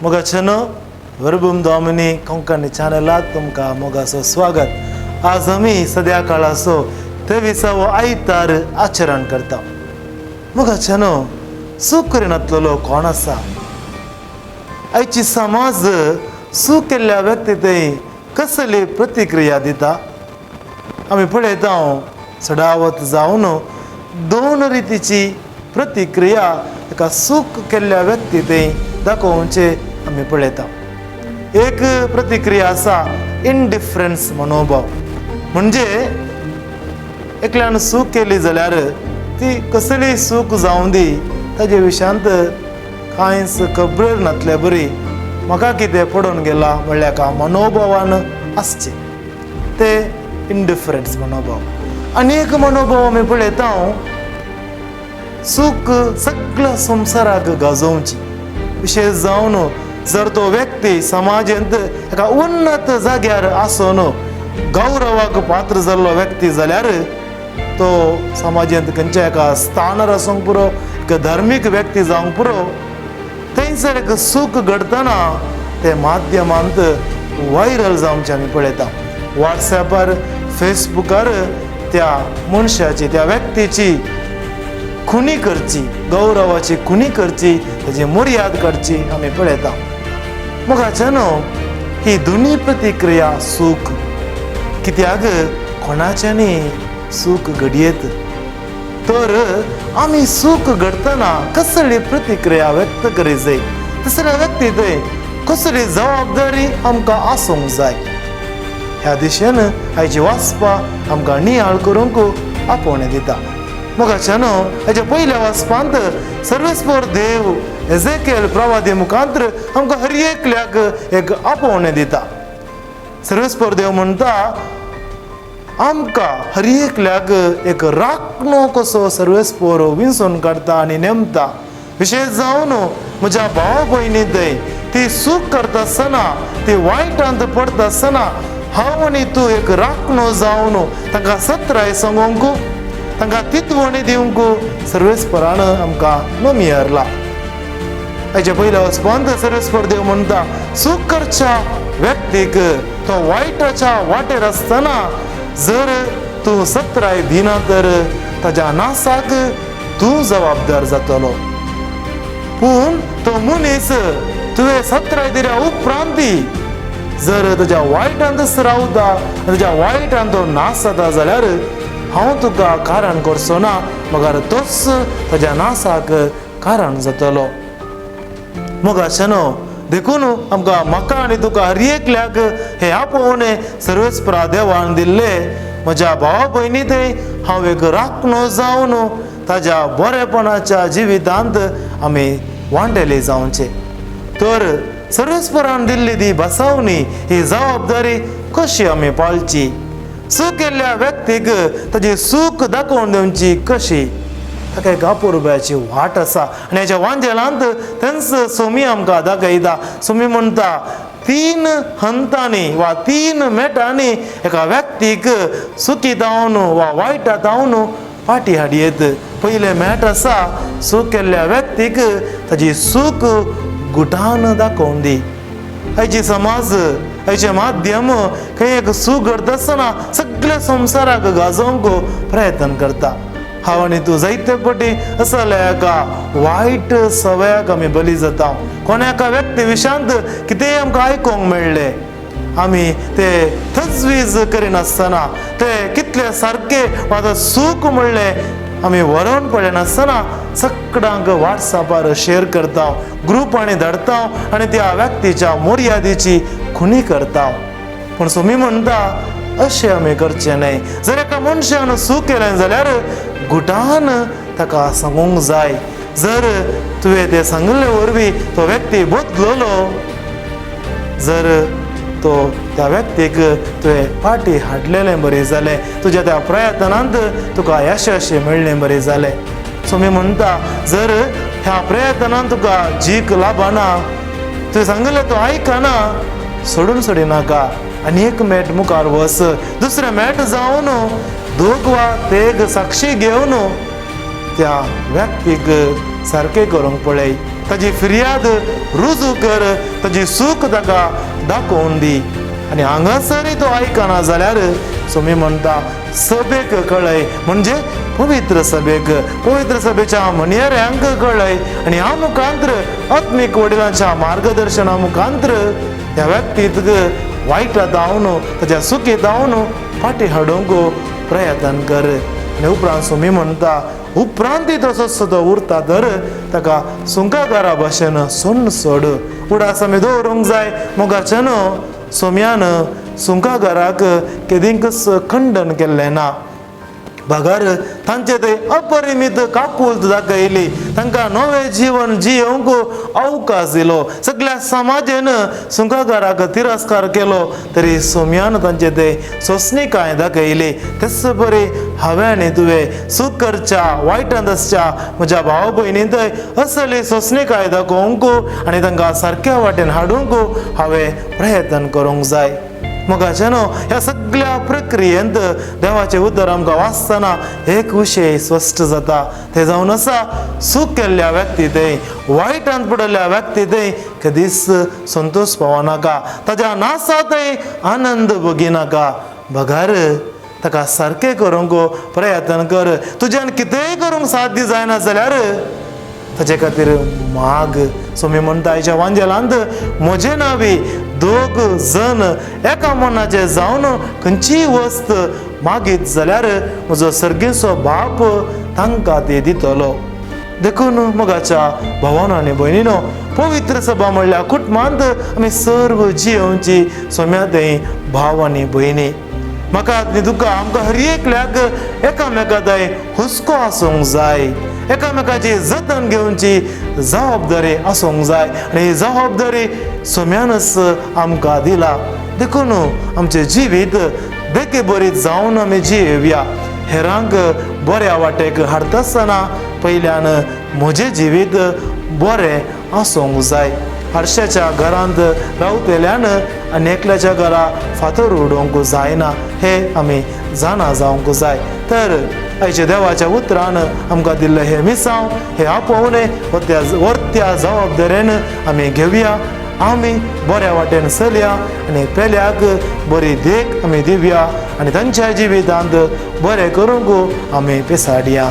मोगाचनो वर्बुम डॉमिनी कोंकणी चॅनलात तुमकां मोगाचो स्वागत. आज आमी सद्या काळाचो 23वो आयतार आचरण करता. मोगाचनो सूख करिनातलो कोण आसा? आयची समाज सूख केल्ल्या व्यक्ती थंय कसली प्रतिक्रिया दिता? आमी पळयता सडावत जावन दोन रितीची प्रतिक्रिया एका सूख केल्ल्या व्यक्ती थंय दाखोवचे आमी पळयता. एक प्रतिक्रिया आसा इनडिफरन्स मनोभाव, म्हणजे एकल्यान सूख केली जाल्यार ती कसली सूख जावं दी ताजे विशयांत कांयच खबर नासले बरी म्हाका कितें पडून गेला म्हणल्यार एका मनोभावान आसचे ते इनडिफरन्स मनोभाव. आनी एक मनोभाव आमी पळयता सूख सगळ्या संवसाराक गाजोवची. विशेष जावन जर तो व्यक्ती समाजांत एका उन्नत जाग्यार आसून गौरवाक पात्र जाल्लो व्यक्ती जाल्यार तो समाजांत खंयच्या एका स्थानार आसूंक पुरो, एक धार्मीक व्यक्ती जावंक पुरो, थंयसर एक सूख घडतना ते माध्यमांत व्हायरल जावचे आमी पळयता. व्हॉट्सॅपार, फेसबुकार त्या मनशाची, त्या व्यक्तीची खुनी करची, गौरवाची खुनी करची, ताची मर्याद करची आमी पळयता. मोगाचनो ही दोनी प्रतिक्रिया सूख, कित्याक कोणाच्यानी सूख घडयेत तर आमी सूख घडतना कसली प्रतिक्रिया व्यक्त करी जाय, दुसऱ्या व्यक्ती थंय कसली जबाबदारी आमकां आसूंक जाय. ह्या दिशेन आयची वाचपां आमकां नियाळ करूंक आपोवणें दिता. मोगाचनो हेच्या पयल्या वाचपांत सर्वेस्पर देव एजेकिएल प्रवादी मुखांतर आमकां हर एकल्याक एक आपोवणें दिता. सर्वेस्पर देव म्हणटा आमकां हर एकल्याक एक राखणो कसो सर्वेस्पर विंचून काडटा आनी नेमता. विशेष जावन म्हज्या भावा भयणी थंय ती सूख करता आसतना, ती वायटांत पडटा आसतना हांव आनी तूं एक राखणो जावन तांकां सत्राय सांगूंक, तांकां तितवणी दिवंक सर्वेस्परान आमकां नमी हारला. हेच्या पयल्या वचपांत सर्वेस्पर देव म्हणटा सूख करच्या व्यक्तीक तो वायटाच्या वाटेर आसतना जर तूं सत्राय दिना तर ताच्या नासाक तूं जबाबदार जातलो. पूण तो मनीस तुवें सत्राय दिल्या उपरांती जर ताच्या वायटांतच रावता, ताच्या वायटान तो नास जाता जाल्यार हांव तुका कारण करचो ना, मगर तोच ताच्या नासाक कारण जातलो. मोगाचनो देखून आमकां म्हाका आनी तुका हर एकल्याक हे आपोवणें सर्वेस्परा देवान दिल्ले. म्हज्या भावा भयणी थंय हांव एक राखणो जावन ताच्या बरेपणाच्या जिवितांत आमी वांटेले जावचे. तर सर्वेस्परान दिल्ली ती बसावणी, ही जबाबदारी कशी आमी पाळची? सूख केल्ल्या व्यक्तीक ताची सूख दाखोवन दिवची कशी? ताका एक अपुरब्याची वाट आसा आनी हेच्या वांजेलांत थंयच सोमी आमकां दाखयता. सोमी म्हणटा 3 हंतांनी वा 3 मेटांनी एका व्यक्तीक सुखीतावन वा वायटातावन फाटी हाडयेत. पयलें मेट आसा सूख केल्ल्या व्यक्तीक ताची सूख गुटान दाखोवन दी. आयची समाज, आयचे माध्यम खंय एक सूख घडता आसतना सगळ्या संवसाराक गाजोवंक प्रयत्न करता. हांव आनी तूं जायते फावटी असल्या एका वायट सवयाक आमी बली जाता. कोण्या एका व्यक्ती विशयांत कितेंय आमकां आयकूंक मेळ्ळें, आमी ते तजवीज करिनासतना, ते कितले सारके वा सूख म्हणलें आमी व्हरोन पळयनासतना सगळ्यांक व्हॉट्सॅपार शेअर करता, ग्रुपांनी धाडटा आनी त्या व्यक्तीच्या मर्यादेची खुनी करता. पूण सोमी म्हणटा अशें आमी करचें न्हय. जर एका मनशान सूख केलें जाल्यार गुटान ताका सांगूंक जाय. जर तुवें तें सांगले वरवीं तो व्यक्ती बदललो, जर तो त्या व्यक्तीक तुवें फाटी हाडलेलें बरें जालें, तुज्या त्या प्रयत्नांत तुका यशस्वी मेळ्ळें बरें जालें. सोमी म्हणटा जर ह्या प्रयत्नांत तुका जीक लाभना, तुवें सांगलें तो आयकना, सोडून सोडिनाका आनी एक मेट मुखार वच. दुसरें मेट जावन 2 वा 3 साक्षी घेवन त्या व्यक्तीक सारकें करूंक पळय. ताजी फिर्याद रुजू कर, ताजी सूख ताका दाखोवन दी. आनी हांगासरय तो आयकना जाल्यार मी म्हणटा सभेक कळय, म्हणजे पवित्र सभेच्या म्हणयाऱ्यांक कळय. आनी ह्या मुखांतर आत्मीक वडिलांच्या मार्गदर्शना मुखांतर ह्या व्यक्तीक वायटात हांवन ताच्या सुखीत हांवन फाटी हाडूंक प्रयत्न कर. आनी उपरांत मी म्हणटा उपरांत तसोच तो उरता तर ताका सुंकाकारा भाशेन सोडून सोड. उडास आमी दवरूंक जाय मोगाच्यान सोम्यान सुंकाकाराक केदींकच खंडन केल्लें ना. भागार तांचे ते अपरिमीत काकूलत दाखयली, तांकां नवें जीवन जियोंक अवकाश दिलो. सगळ्या समाजान सुंकाकाराक तिरस्कार केलो तरी सोम्यान तांचे ते सोंसणीकाय दाखयली. तेच बरी हांवें आनी तुवें सूख करच्या वायटांत आसच्या म्हज्या भाव भयणींत असली सोंसणीकाय दाखोवंक आनी तांकां सारक्या वाटेन हाडूंक हांवें प्रयत्न करूंक जाय. मोगाच्यानो ह्या सगळ्या प्रक्रियेंत देवाचें उतर आमकां वाचतना एक विशय स्पश्ट जाता. ते जावन आसा सूख केल्ल्या व्यक्तीतय वायटांत पडलेल्या व्यक्तीतय कधीच संतोष पावनाका, ताज्या नासातय आनंद भोगिनाका. भगार ताका सारकें करूंक प्रयत्न कर. तुज्यान कितेंय करूंक साध्य जायना जाल्यार ताचे खातीर माग. मी म्हणटा हेच्या वांजेलांत म्हजे नावी दोग जण एका मनाचे जावन खंयचीय वस्त मागीत जाल्यार म्हजो सर्गेचो बाप तांकां ती दितलो. देखून मोगाच्या भावांनो आनी भयणीनो, पवित्र सभा म्हणल्यार कुटुंबांत आमी सर्व जियोवची सोम्यातय भाव आनी भयणी. म्हाका आनी तुका आमकां हर एकल्याक एकामेकांतय हुस्को आसूंक जाय, एकामेकाची जतन घेवची जबाबदारी आसूंक जाय. आनी ही जबाबदारी सोम्यानच आमकां दिला. देखून आमचें जिवीत बेगी बरी जावन आमी जियेवया. हेरांक बऱ्या वाटेक हाडटा आसतना पयल्यान म्हजें जिवीत बरें आसूंक जाय. हरशाच्या घरांत रावतल्यान आनी एकल्याच्या घरा फातर उडोवंक जायना हे आमी जाणा जावंक जाय. तर आयच्या देवाच्या उतरान आमकां दिल्लें हे मिसांव हे आपोवणें वर्त्या जबाबदारेन आमी घेवया. आमी बऱ्या वाटेन चलया आनी पेल्याक बरी देख आमी दिवया आनी तांच्या जिवितांत बरें करूंक आमी पिसाडया.